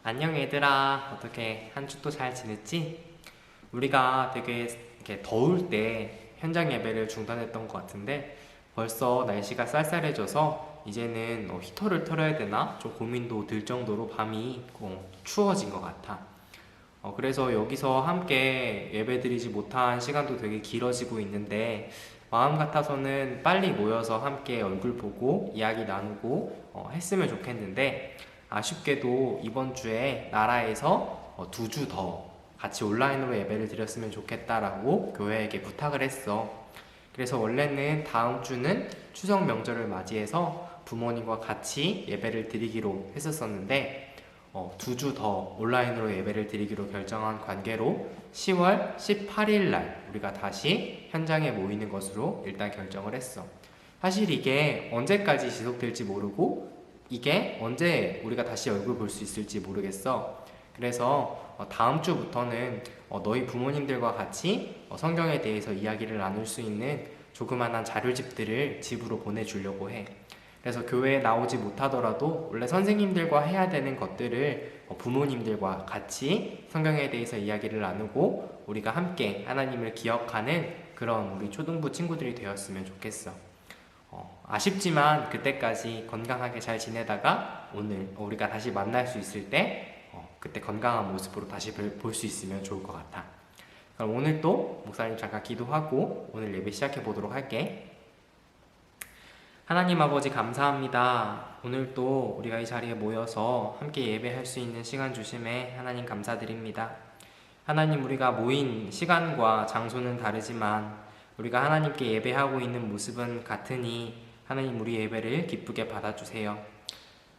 안녕 얘들아, 어떻게 한 주 또 잘 지냈지? 우리가 되게 이렇게 더울 때 현장 예배를 중단했던 것 같은데 벌써 날씨가 쌀쌀해져서 이제는 히터를 틀어야 되나 좀 고민도 들 정도로 밤이 추워진 것 같아. 그래서 여기서 함께 예배드리지 못한 시간도 되게 길어지고 있는데 마음 같아서는 빨리 모여서 함께 얼굴 보고 이야기 나누고 했으면 좋겠는데 아쉽게도 이번 주에 나라에서 2주 더 같이 온라인으로 예배를 드렸으면 좋겠다라고 교회에게 부탁을 했어. 그래서 원래는 다음 주는 추석 명절을 맞이해서 부모님과 같이 예배를 드리기로 했었었는데 2주 더 온라인으로 예배를 드리기로 결정한 관계로 10월 18일 날 우리가 다시 현장에 모이는 것으로 일단 결정을 했어. 사실 이게 언제까지 지속될지 모르고 이게 언제 우리가 다시 얼굴 볼 수 있을지 모르겠어. 그래서 다음 주부터는 너희 부모님들과 같이 성경에 대해서 이야기를 나눌 수 있는 조그만한 자료집들을 집으로 보내주려고 해. 그래서 교회에 나오지 못하더라도 원래 선생님들과 해야 되는 것들을 부모님들과 같이 성경에 대해서 이야기를 나누고 우리가 함께 하나님을 기억하는 그런 우리 초등부 친구들이 되었으면 좋겠어. 아쉽지만 그때까지 건강하게 잘 지내다가 오늘 우리가 다시 만날 수 있을 때 그때 건강한 모습으로 다시 볼 수 있으면 좋을 것 같아. 그럼 오늘 또 목사님 잠깐 기도하고 오늘 예배 시작해 보도록 할게. 하나님 아버지 감사합니다. 오늘 또 우리가 이 자리에 모여서 함께 예배할 수 있는 시간 주심에 하나님 감사드립니다. 하나님, 우리가 모인 시간과 장소는 다르지만 우리가 하나님께 예배하고 있는 모습은 같으니 하나님, 우리 예배를 기쁘게 받아주세요.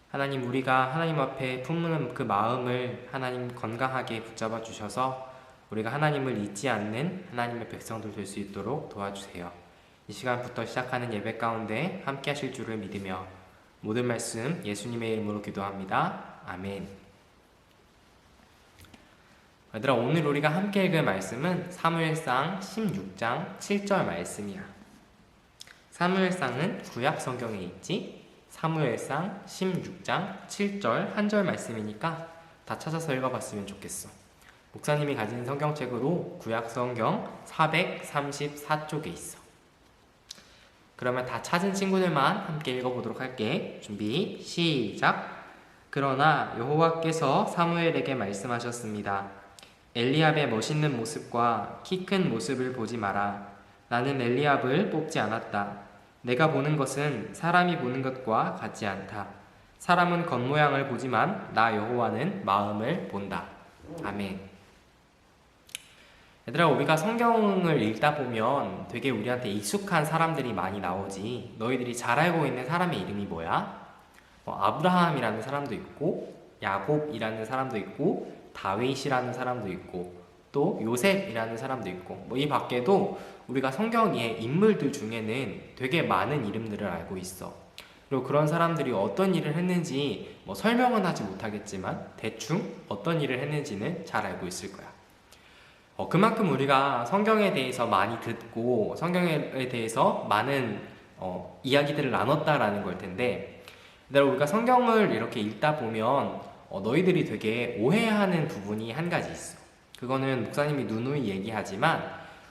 하나님, 우리가 하나님 앞에 품는 그 마음을 하나님 건강하게 붙잡아 주셔서 우리가 하나님을 잊지 않는 하나님의 백성들 될 수 있도록 도와주세요. 이 시간부터 시작하는 예배 가운데 함께 하실 줄을 믿으며 모든 말씀 예수님의 이름으로 기도합니다. 아멘. 얘들아, 오늘 우리가 함께 읽을 말씀은 사무엘상 16장 7절 말씀이야. 사무엘상은 구약 성경에 있지? 사무엘상 16장 7절 한 절 말씀이니까 다 찾아서 읽어봤으면 좋겠어. 목사님이 가진 성경책으로 구약 성경 434쪽에 있어. 그러면 다 찾은 친구들만 함께 읽어보도록 할게. 준비 시작. 그러나 여호와께서 사무엘에게 말씀하셨습니다. 엘리압의 멋있는 모습과 키 큰 모습을 보지 마라. 나는 엘리압을 뽑지 않았다. 내가 보는 것은 사람이 보는 것과 같지 않다. 사람은 겉모양을 보지만 나 여호와는 마음을 본다. 아멘. 얘들아, 우리가 성경을 읽다 보면 되게 우리한테 익숙한 사람들이 많이 나오지. 너희들이 잘 알고 있는 사람의 이름이 뭐야? 아브라함이라는 사람도 있고 야곱이라는 사람도 있고 다윗이라는 사람도 있고 또 요셉이라는 사람도 있고 이 밖에도 우리가 성경의 인물들 중에는 되게 많은 이름들을 알고 있어. 그리고 그런 사람들이 어떤 일을 했는지 설명은 하지 못하겠지만 대충 어떤 일을 했는지는 잘 알고 있을 거야. 그만큼 우리가 성경에 대해서 많이 듣고 성경에 대해서 많은 이야기들을 나눴다라는 걸 텐데, 우리가 성경을 이렇게 읽다 보면 너희들이 되게 오해하는 부분이 한 가지 있어. 그거는 목사님이 누누이 얘기하지만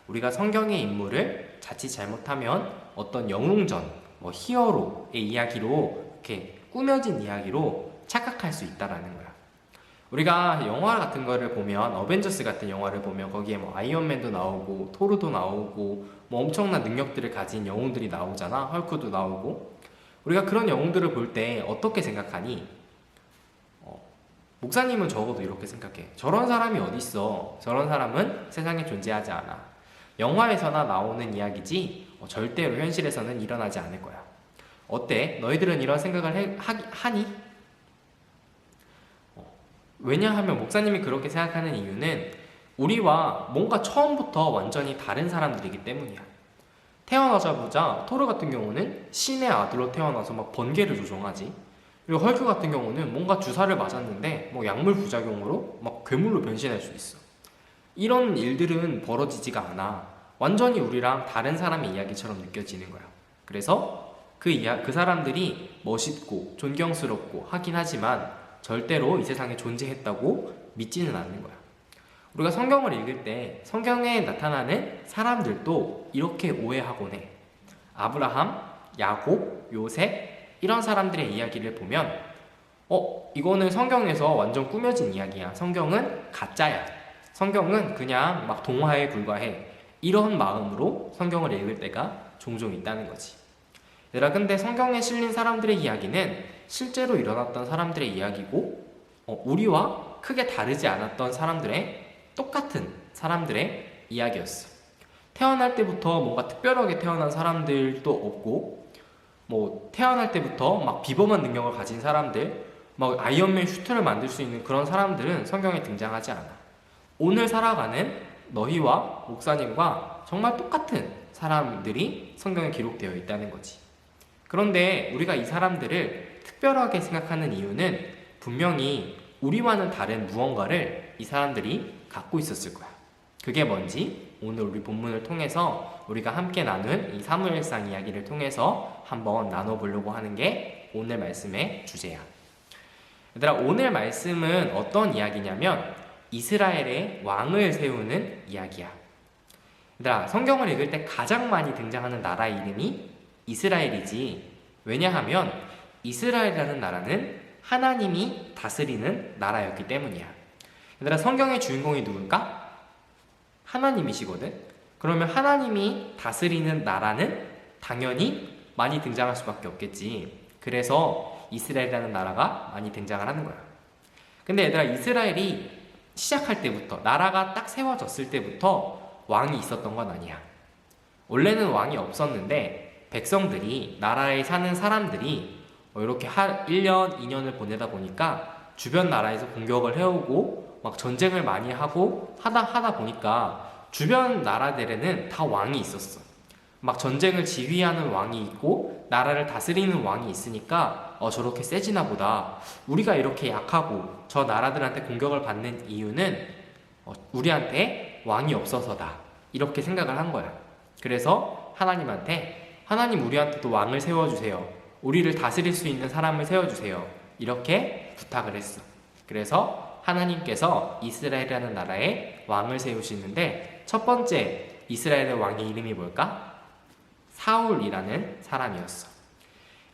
우리가 성경의 인물을 자칫 잘못하면 어떤 영웅전, 히어로의 이야기로 이렇게 꾸며진 이야기로 착각할 수 있다라는 거야. 우리가 영화 같은 거를 보면 어벤져스 같은 영화를 보면 거기에 아이언맨도 나오고 토르도 나오고 엄청난 능력들을 가진 영웅들이 나오잖아. 헐크도 나오고. 우리가 그런 영웅들을 볼 때 어떻게 생각하니? 목사님은 적어도 이렇게 생각해. 저런 사람이 어딨어. 저런 사람은 세상에 존재하지 않아. 영화에서나 나오는 이야기지 절대로 현실에서는 일어나지 않을 거야. 어때? 너희들은 이런 생각을 하니? 왜냐하면 목사님이 그렇게 생각하는 이유는 우리와 뭔가 처음부터 완전히 다른 사람들이기 때문이야. 태어나자마자 토르 같은 경우는 신의 아들로 태어나서 번개를 조종하지. 그리고 헐크 같은 경우는 뭔가 주사를 맞았는데 약물 부작용으로 괴물로 변신할 수 있어. 이런 일들은 벌어지지가 않아. 완전히 우리랑 다른 사람의 이야기처럼 느껴지는 거야. 그래서 그 사람들이 멋있고 존경스럽고 하긴 하지만 절대로 이 세상에 존재했다고 믿지는 않는 거야. 우리가 성경을 읽을 때 성경에 나타나는 사람들도 이렇게 오해하곤 해. 아브라함, 야곱, 요셉 이런 사람들의 이야기를 보면 이거는 성경에서 완전 꾸며진 이야기야. 성경은 가짜야. 성경은 그냥 막 동화에 불과해. 이런 마음으로 성경을 읽을 때가 종종 있다는 거지. 얘들아, 근데 성경에 실린 사람들의 이야기는 실제로 일어났던 사람들의 이야기고 우리와 크게 다르지 않았던 사람들의 똑같은 사람들의 이야기였어. 태어날 때부터 뭔가 특별하게 태어난 사람들도 없고 태어날 때부터 막 비범한 능력을 가진 사람들, 막 아이언맨 슈트를 만들 수 있는 그런 사람들은 성경에 등장하지 않아. 오늘 살아가는 너희와 목사님과 정말 똑같은 사람들이 성경에 기록되어 있다는 거지. 그런데 우리가 이 사람들을 특별하게 생각하는 이유는 분명히 우리와는 다른 무언가를 이 사람들이 갖고 있었을 거야. 그게 뭔지 오늘 우리 본문을 통해서 우리가 함께 나눈 이 사무엘상 이야기를 통해서 한번 나눠보려고 하는 게 오늘 말씀의 주제야. 얘들아, 오늘 말씀은 어떤 이야기냐면 이스라엘의 왕을 세우는 이야기야. 얘들아, 성경을 읽을 때 가장 많이 등장하는 나라 이름이 이스라엘이지. 왜냐하면 이스라엘이라는 나라는 하나님이 다스리는 나라였기 때문이야. 얘들아, 성경의 주인공이 누굴까? 하나님이시거든. 그러면 하나님이 다스리는 나라는 당연히 많이 등장할 수밖에 없겠지. 그래서 이스라엘이라는 나라가 많이 등장을 하는 거야. 근데 얘들아, 이스라엘이 시작할 때부터, 나라가 딱 세워졌을 때부터 왕이 있었던 건 아니야. 원래는 왕이 없었는데 백성들이, 나라에 사는 사람들이 이렇게 1년, 2년을 보내다 보니까 주변 나라에서 공격을 해오고 막 전쟁을 많이 하고 하다 보니까 주변 나라들에는 다 왕이 있었어. 막 전쟁을 지휘하는 왕이 있고 나라를 다스리는 왕이 있으니까 저렇게 세지나 보다. 우리가 이렇게 약하고 저 나라들한테 공격을 받는 이유는 우리한테 왕이 없어서다. 이렇게 생각을 한 거야. 그래서 하나님한테, 하나님 우리한테도 왕을 세워주세요. 우리를 다스릴 수 있는 사람을 세워주세요. 이렇게 부탁을 했어. 그래서 하나님께서 이스라엘이라는 나라에 왕을 세우시는데 첫 번째 이스라엘의 왕의 이름이 뭘까? 사울이라는 사람이었어.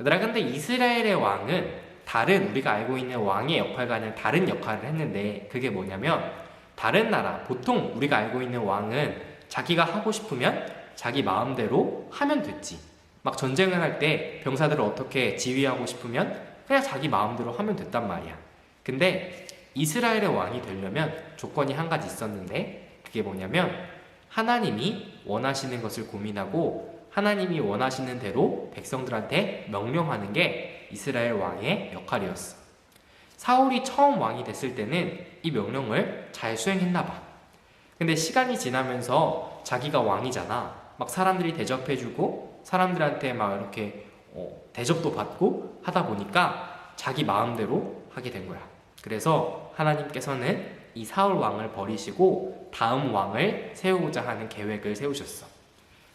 얘들아, 근데 이스라엘의 왕은 다른 우리가 알고 있는 왕의 역할과는 다른 역할을 했는데 그게 뭐냐면 다른 나라, 보통 우리가 알고 있는 왕은 자기가 하고 싶으면 자기 마음대로 하면 됐지. 막 전쟁을 할 때 병사들을 어떻게 지휘하고 싶으면 그냥 자기 마음대로 하면 됐단 말이야. 근데 이스라엘의 왕이 되려면 조건이 한 가지 있었는데 그게 뭐냐면 하나님이 원하시는 것을 고민하고 하나님이 원하시는 대로 백성들한테 명령하는 게 이스라엘 왕의 역할이었어. 사울이 처음 왕이 됐을 때는 이 명령을 잘 수행했나 봐. 근데 시간이 지나면서 자기가 왕이잖아. 막 사람들이 대접해주고 사람들한테 막 이렇게 대접도 받고 하다 보니까 자기 마음대로 하게 된 거야. 그래서 하나님께서는 이 사울 왕을 버리시고 다음 왕을 세우고자 하는 계획을 세우셨어.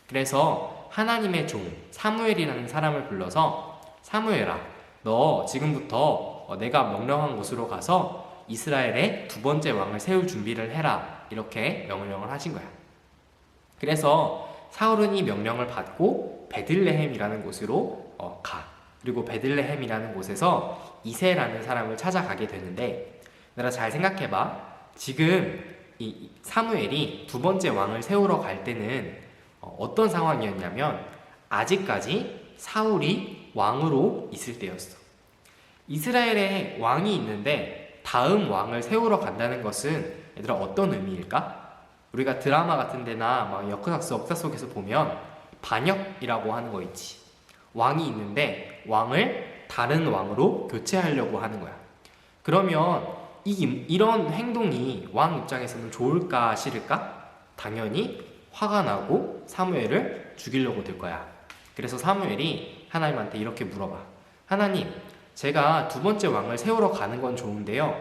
그래서 하나님의 종 사무엘이라는 사람을 불러서 사무엘아, 너 지금부터 내가 명령한 곳으로 가서 이스라엘의 두 번째 왕을 세울 준비를 해라. 이렇게 명령을 하신 거야. 그래서 사울은 이 명령을 받고 베들레헴이라는 곳으로 가. 그리고 베들레헴이라는 곳에서 이새라는 사람을 찾아가게 되는데 내가 잘 생각해봐. 지금 이 사무엘이 두 번째 왕을 세우러 갈 때는 어떤 상황이었냐면 아직까지 사울이 왕으로 있을 때였어. 이스라엘에 왕이 있는데 다음 왕을 세우러 간다는 것은 얘들아 어떤 의미일까? 우리가 드라마 같은 데나 막 역사 속에서 보면 반역이라고 하는 거 있지. 왕이 있는데 왕을 다른 왕으로 교체하려고 하는 거야. 그러면 이런 행동이 왕 입장에서는 좋을까 싫을까? 당연히 화가 나고 사무엘을 죽이려고 들 거야. 그래서 사무엘이 하나님한테 이렇게 물어봐. 하나님, 제가 두 번째 왕을 세우러 가는 건 좋은데요.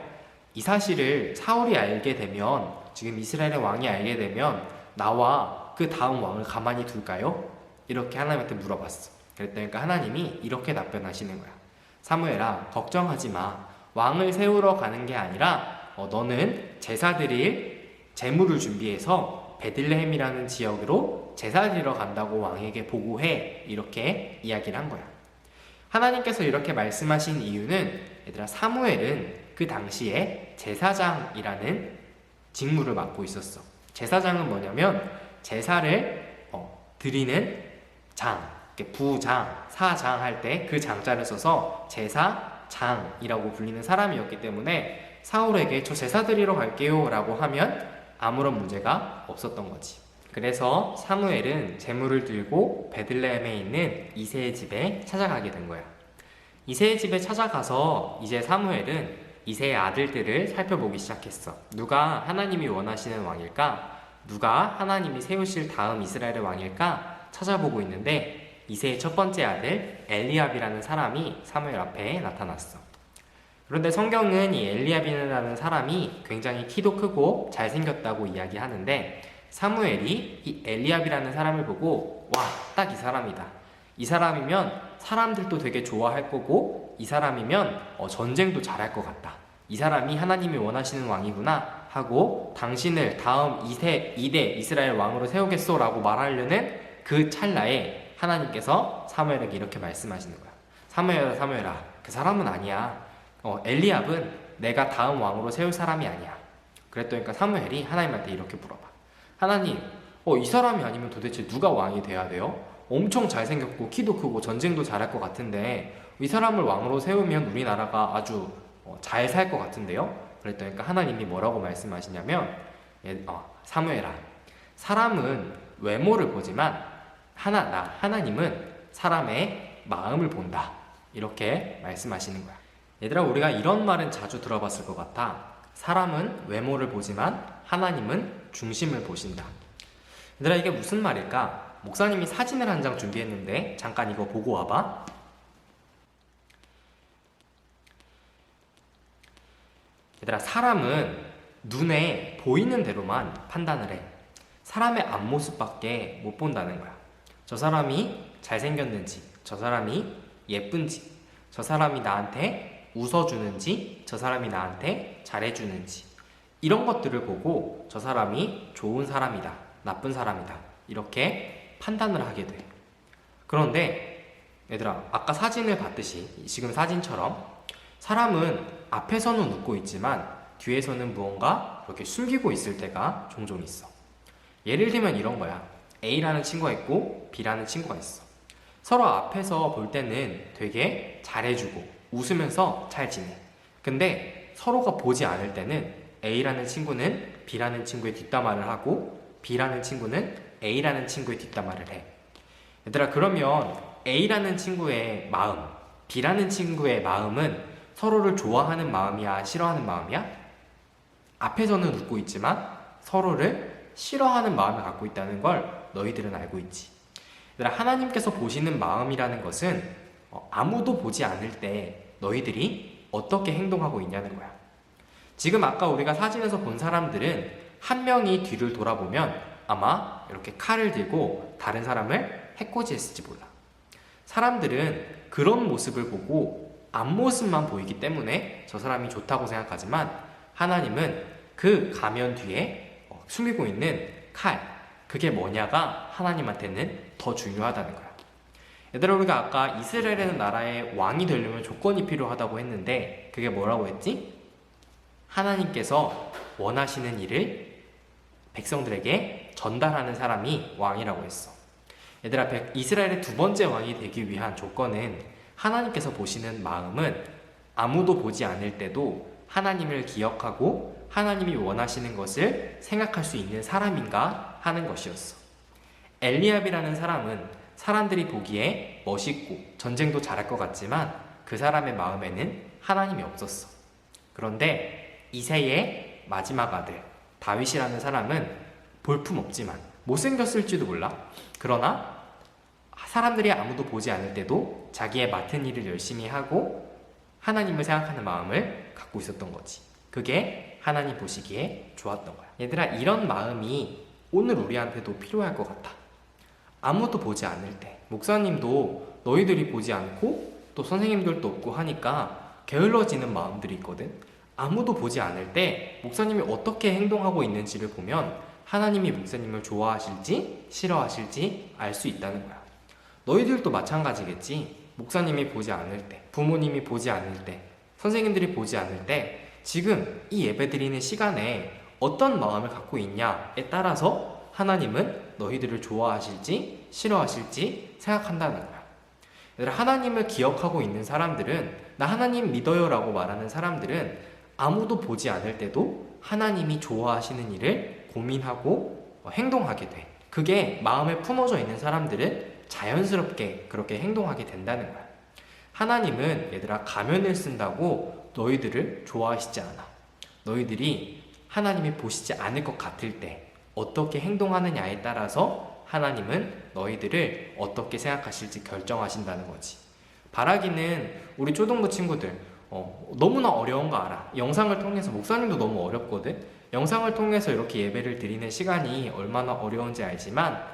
이 사실을 사울이 알게 되면, 지금 이스라엘의 왕이 알게 되면 나와 그 다음 왕을 가만히 둘까요? 이렇게 하나님한테 물어봤어. 그랬더니 하나님이 이렇게 답변하시는 거야. 사무엘아, 걱정하지 마. 왕을 세우러 가는 게 아니라 너는 제사 드릴 제물을 준비해서 베들레헴이라는 지역으로 제사 드리러 간다고 왕에게 보고해. 이렇게 이야기를 한 거야. 하나님께서 이렇게 말씀하신 이유는 얘들아, 사무엘은 그 당시에 제사장이라는 직무를 맡고 있었어. 제사장은 뭐냐면 제사를 드리는 장, 부장, 사장 할 때 그 장자를 써서 제사장이라고 불리는 사람이었기 때문에 사울에게 저 제사 드리러 갈게요 라고 하면 아무런 문제가 없었던 거지. 그래서 사무엘은 제물을 들고 베들레헴에 있는 이새의 집에 찾아가게 된 거야. 이새의 집에 찾아가서 이제 사무엘은 이새의 아들들을 살펴보기 시작했어. 누가 하나님이 원하시는 왕일까? 누가 하나님이 세우실 다음 이스라엘의 왕일까? 찾아보고 있는데 이새의 첫 번째 아들 엘리압이라는 사람이 사무엘 앞에 나타났어. 그런데 성경은 이 엘리압이라는 사람이 굉장히 키도 크고 잘생겼다고 이야기하는데 사무엘이 이 엘리압이라는 사람을 보고 와, 딱 이 사람이다. 이 사람이면 사람들도 되게 좋아할 거고 이 사람이면 전쟁도 잘할 것 같다. 이 사람이 하나님이 원하시는 왕이구나 하고 당신을 다음 2대 이스라엘 왕으로 세우겠소 라고 말하려는 그 찰나에 하나님께서 사무엘에게 이렇게 말씀하시는 거야. 사무엘아, 사무엘아, 그 사람은 아니야. 엘리압은 내가 다음 왕으로 세울 사람이 아니야. 그랬더니까 사무엘이 하나님한테 이렇게 물어봐. 하나님, 이 사람이 아니면 도대체 누가 왕이 돼야 돼요? 엄청 잘생겼고 키도 크고 전쟁도 잘할 것 같은데 이 사람을 왕으로 세우면 우리나라가 아주 잘 살 것 같은데요? 그랬더니까 하나님이 뭐라고 말씀하시냐면 사무엘아, 사람은 외모를 보지만 하나님은 사람의 마음을 본다. 이렇게 말씀하시는 거야. 얘들아, 우리가 이런 말은 자주 들어봤을 것 같아. 사람은 외모를 보지만 하나님은 중심을 보신다. 얘들아, 이게 무슨 말일까? 목사님이 사진을 한 장 준비했는데 잠깐 이거 보고 와봐. 얘들아, 사람은 눈에 보이는 대로만 판단을 해. 사람의 앞모습밖에 못 본다는 거야. 저 사람이 잘생겼는지, 저 사람이 예쁜지, 저 사람이 나한테 웃어주는지, 저 사람이 나한테 잘해주는지, 이런 것들을 보고 저 사람이 좋은 사람이다, 나쁜 사람이다, 이렇게 판단을 하게 돼. 그런데 얘들아, 아까 사진을 봤듯이 지금 사진처럼 사람은 앞에서는 웃고 있지만 뒤에서는 무언가 이렇게 숨기고 있을 때가 종종 있어. 예를 들면 이런 거야. A라는 친구가 있고 B라는 친구가 있어. 서로 앞에서 볼 때는 되게 잘해주고 웃으면서 잘 지내. 근데 서로가 보지 않을 때는 A라는 친구는 B라는 친구의 뒷담화를 하고 B라는 친구는 A라는 친구의 뒷담화를 해. 얘들아, 그러면 A라는 친구의 마음, B라는 친구의 마음은 서로를 좋아하는 마음이야, 싫어하는 마음이야? 앞에서는 웃고 있지만 서로를 싫어하는 마음을 갖고 있다는 걸 너희들은 알고 있지. 얘들아, 하나님께서 보시는 마음이라는 것은 아무도 보지 않을 때 너희들이 어떻게 행동하고 있냐는 거야. 지금 아까 우리가 사진에서 본 사람들은 한 명이 뒤를 돌아보면 아마 이렇게 칼을 들고 다른 사람을 해코지했을지 몰라. 사람들은 그런 모습을 보고 앞모습만 보이기 때문에 저 사람이 좋다고 생각하지만 하나님은 그 가면 뒤에 숨기고 있는 칼, 그게 뭐냐가 하나님한테는 더 중요하다는 거야. 얘들아, 우리가 아까 이스라엘이라는 나라의 왕이 되려면 조건이 필요하다고 했는데 그게 뭐라고 했지? 하나님께서 원하시는 일을 백성들에게 전달하는 사람이 왕이라고 했어. 얘들아, 이스라엘의 두 번째 왕이 되기 위한 조건은 하나님께서 보시는 마음은 아무도 보지 않을 때도 하나님을 기억하고 하나님이 원하시는 것을 생각할 수 있는 사람인가 하는 것이었어. 엘리압이라는 사람은 사람들이 보기에 멋있고 전쟁도 잘할 것 같지만 그 사람의 마음에는 하나님이 없었어. 그런데 이새의 마지막 아들 다윗이라는 사람은 볼품없지만 못생겼을지도 몰라. 그러나 사람들이 아무도 보지 않을 때도 자기의 맡은 일을 열심히 하고 하나님을 생각하는 마음을 갖고 있었던 거지. 그게 하나님 보시기에 좋았던 거야. 얘들아, 이런 마음이 오늘 우리한테도 필요할 것 같아. 아무도 보지 않을 때, 목사님도 너희들이 보지 않고 또 선생님들도 없고 하니까 게을러지는 마음들이 있거든. 아무도 보지 않을 때 목사님이 어떻게 행동하고 있는지를 보면 하나님이 목사님을 좋아하실지 싫어하실지 알 수 있다는 거야. 너희들도 마찬가지겠지. 목사님이 보지 않을 때, 부모님이 보지 않을 때, 선생님들이 보지 않을 때 지금 이 예배 드리는 시간에 어떤 마음을 갖고 있냐에 따라서 하나님은 너희들을 좋아하실지 싫어하실지 생각한다는 거야. 얘들아, 하나님을 기억하고 있는 사람들은, 나 하나님 믿어요 라고 말하는 사람들은 아무도 보지 않을 때도 하나님이 좋아하시는 일을 고민하고 행동하게 돼. 그게 마음에 품어져 있는 사람들은 자연스럽게 그렇게 행동하게 된다는 거야. 하나님은 얘들아, 가면을 쓴다고 너희들을 좋아하시지 않아. 너희들이 하나님이 보시지 않을 것 같을 때 어떻게 행동하느냐에 따라서 하나님은 너희들을 어떻게 생각하실지 결정하신다는 거지. 바라기는 우리 초등부 친구들 너무나 어려운 거 알아. 영상을 통해서, 목사님도 너무 어렵거든. 영상을 통해서 이렇게 예배를 드리는 시간이 얼마나 어려운지 알지만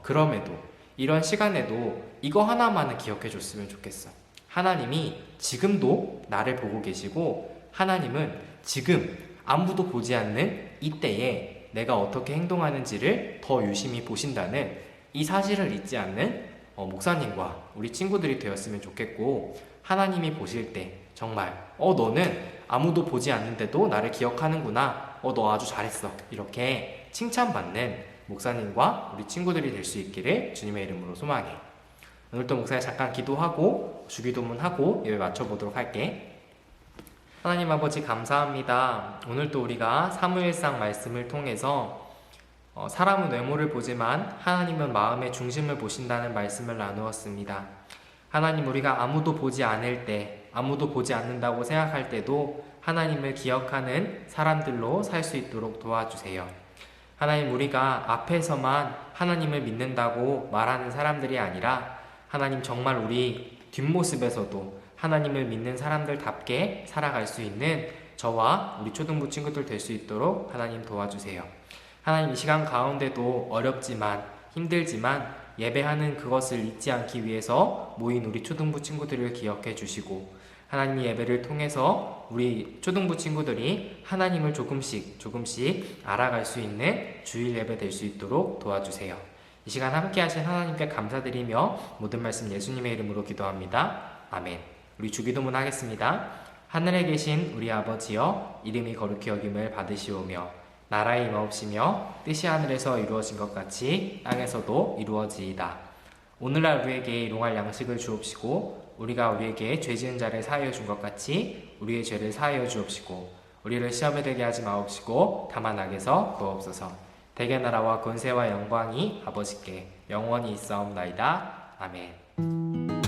그럼에도 이런 시간에도 이거 하나만은 기억해 줬으면 좋겠어. 하나님이 지금도 나를 보고 계시고, 하나님은 지금 아무도 보지 않는 이때에 내가 어떻게 행동하는지를 더 유심히 보신다는 이 사실을 잊지 않는 목사님과 우리 친구들이 되었으면 좋겠고, 하나님이 보실 때 정말 너는 아무도 보지 않는데도 나를 기억하는구나, 너 아주 잘했어, 이렇게 칭찬받는 목사님과 우리 친구들이 될 수 있기를 주님의 이름으로 소망해. 오늘도 목사님 잠깐 기도하고 주기도문하고 예배 마쳐보도록 할게. 하나님 아버지, 감사합니다. 오늘도 우리가 사무엘상 말씀을 통해서 사람은 외모를 보지만 하나님은 마음의 중심을 보신다는 말씀을 나누었습니다. 하나님, 우리가 아무도 보지 않을 때, 아무도 보지 않는다고 생각할 때도 하나님을 기억하는 사람들로 살 수 있도록 도와주세요. 하나님, 우리가 앞에서만 하나님을 믿는다고 말하는 사람들이 아니라 하나님, 정말 우리 뒷모습에서도 하나님을 믿는 사람들답게 살아갈 수 있는 저와 우리 초등부 친구들 될 수 있도록 하나님 도와주세요. 하나님, 이 시간 가운데도 어렵지만 힘들지만 예배하는 그것을 잊지 않기 위해서 모인 우리 초등부 친구들을 기억해 주시고, 하나님 예배를 통해서 우리 초등부 친구들이 하나님을 조금씩 알아갈 수 있는 주일 예배 될 수 있도록 도와주세요. 이 시간 함께 하신 하나님께 감사드리며 모든 말씀 예수님의 이름으로 기도합니다. 아멘. 우리 주기도문 하겠습니다. 하늘에 계신 우리 아버지여, 이름이 거룩히 여김을 받으시오며 나라의 임하옵시며 뜻이 하늘에서 이루어진 것 같이 땅에서도 이루어지이다. 오늘날 우리에게 일용할 양식을 주옵시고, 우리가 우리에게 죄 지은 자를 사하여 준 것 같이 우리의 죄를 사하여 주옵시고, 우리를 시험에 들게 하지 마옵시고 다만 악에서 구하옵소서. 대개 나라와 권세와 영광이 아버지께 영원히 있사옵나이다. 아멘.